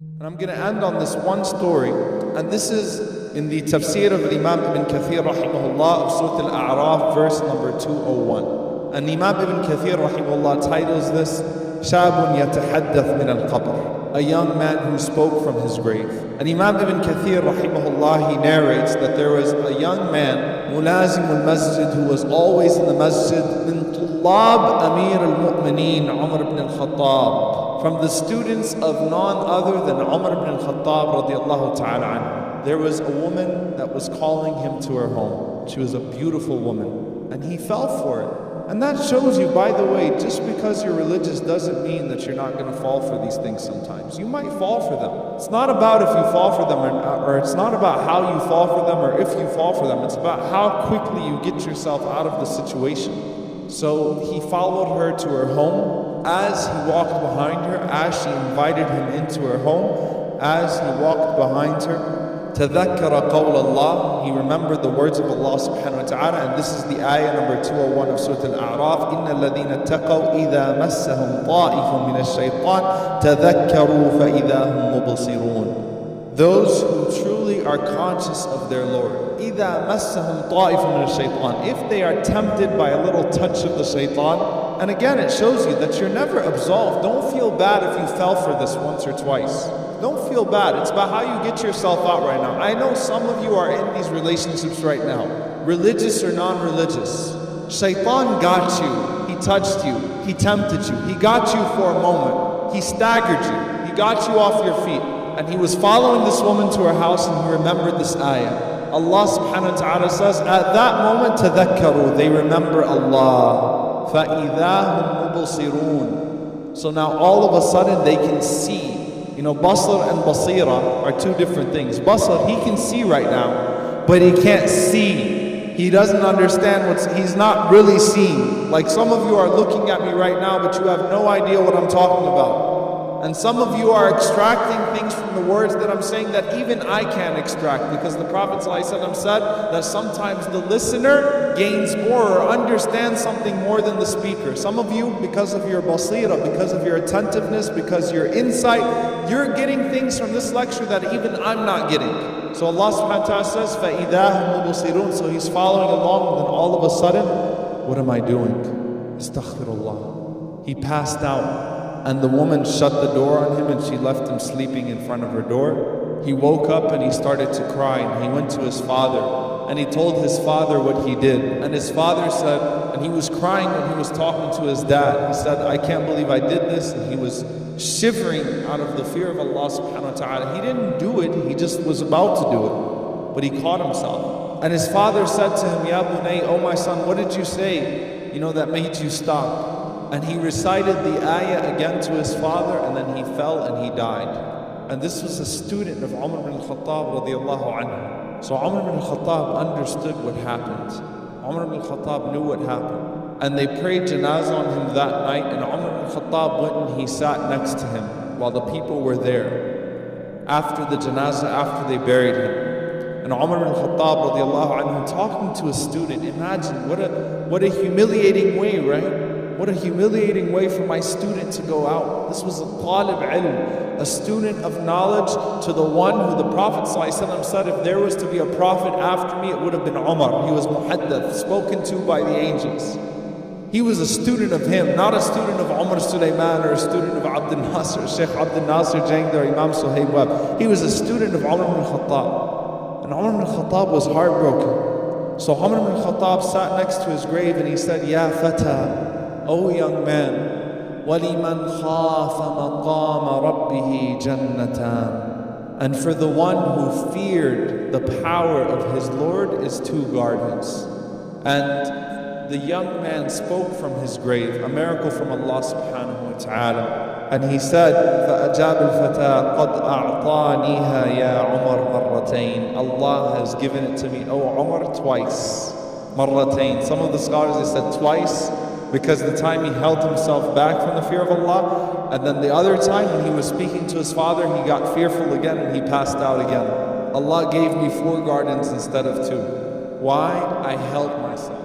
And I'm going to end on this one story, and this is in the Tafseer of Imam Ibn Khatir rahimahullah of Surah Al-A'raf, verse number 201. And Imam Ibn Khatir rahimahullah titles this, شَابٌ يَتَحَدَّثْ مِنَ الْقَبْرِ, a young man who spoke from his grave. And Imam Ibn Khatir rahimahullah, he narrates that there was a young man, mulazim al-masjid, who was always in the masjid, min tullab Amir al-Mu'mineen, Umar ibn al-Khattab, from the students of none other than Umar ibn al-Khattab radiallahu ta'ala anhu. There was a woman that was calling him to her home. She was a beautiful woman, and he fell for it. And that shows you, by the way, just because you're religious doesn't mean that you're not going to fall for these things sometimes. You might fall for them. It's not about if you fall for them, or it's not about how you fall for them, or if you fall for them. It's about how quickly you get yourself out of the situation. So he followed her to her home. As he walked behind her, as she invited him into her home, as he walked behind her, تذكر قول Allah, he remembered the words of Allah subhanahu wa ta'ala, and this is the ayah number 201 of Surah Al-A'raf, إِنَّ الَّذِينَ اتَّقَوْا إِذَا مَسَّهُمْ طَائِفٌ مِنَ الشَّيْطَانِ تَذَكَّرُوا فَإِذَا هُمْ مُبْصِرُونَ. Those who truly are conscious of their Lord, إِذَا مَسَّهُمْ طَائِفٌ مِنَ الشَّيْطَانِ, if they are tempted by a little touch of the shaitan. And again, it shows you that you're never absolved. Don't feel bad if you fell for this once or twice. Don't feel bad. It's about how you get yourself out right now. I know some of you are in these relationships right now, religious or non-religious. Shaitan got you. He touched you. He tempted you. He got you for a moment. He staggered you. He got you off your feet. And he was following this woman to her house, and he remembered this ayah. Allah subhanahu wa ta'ala says, at that moment, تَذَكَّرُوا, they remember Allah. فَإِذَا هُمْ مُبْصِرُونَ. So now all of a sudden they can see. You know, basar and basira are two different things. Basar, he can see right now, but he can't see. He doesn't understand he's not really seeing. Like some of you are looking at me right now, but you have no idea what I'm talking about. And some of you are extracting things from the words that I'm saying that even I can't extract, because the Prophet ﷺ said that sometimes the listener gains more or understands something more than the speaker. Some of you, because of your basira, because of your attentiveness, because your insight, you're getting things from this lecture that even I'm not getting. So Allah subhanahu wa ta'ala says, فَإِذَا هُمْ مُبْصِرُونَ. So he's following along, and then all of a sudden, what am I doing? Astaghfirullah. He passed out. And the woman shut the door on him, and she left him sleeping in front of her door. He woke up and he started to cry, and he went to his father and he told his father what he did. And his father said, and he was crying when he was talking to his dad. He said, I can't believe I did this. And he was shivering out of the fear of Allah subhanahu wa ta'ala. He didn't do it, he just was about to do it, but he caught himself. And his father said to him, Ya bunay, oh my son, what did you say, that made you stop? And he recited the ayah again to his father, and then he fell and he died. And this was a student of Umar ibn Khattab radiallahu anhu. So Umar ibn Khattab understood what happened. Umar ibn Khattab knew what happened. And they prayed janazah on him that night, and Umar ibn Khattab went and he sat next to him while the people were there. After the janazah, after they buried him. And Umar ibn Khattab radiallahu anhu talking to a student. Imagine, what a humiliating way, right? What a humiliating way for my student to go out. This was a talib ilm, a student of knowledge, to the one who the Prophet ﷺ said, if there was to be a prophet after me, it would have been Umar. He was muhaddath, spoken to by the angels. He was a student of him, not a student of Umar Sulaiman or a student of Abdul Nasir, Sheikh Abdul Nasir Jangd or Imam Suhaib Webb. He was a student of Umar ibn Khattab. And Umar ibn Khattab was heartbroken. So Umar ibn Khattab sat next to his grave and he said, Ya Fata, O young man, وَلِمَنْ خَافَ مَقَامَ رَبِّهِ جَنَّتَانِ. And for the one who feared the power of his Lord is two gardens. And the young man spoke from his grave, a miracle from Allah subhanahu wa ta'ala. And he said, فَأَجَابَ الْفَتَى قَدْ أَعْطَانِيهَا يَا عُمَرْ مَرَّتَيْن. Allah has given it to me, O Umar, twice. Marratain. Some of the scholars, they said twice, because the time he held himself back from the fear of Allah, and then the other time when he was speaking to his father, he got fearful again and he passed out again. Allah gave me 4 gardens instead of 2. Why? I held myself.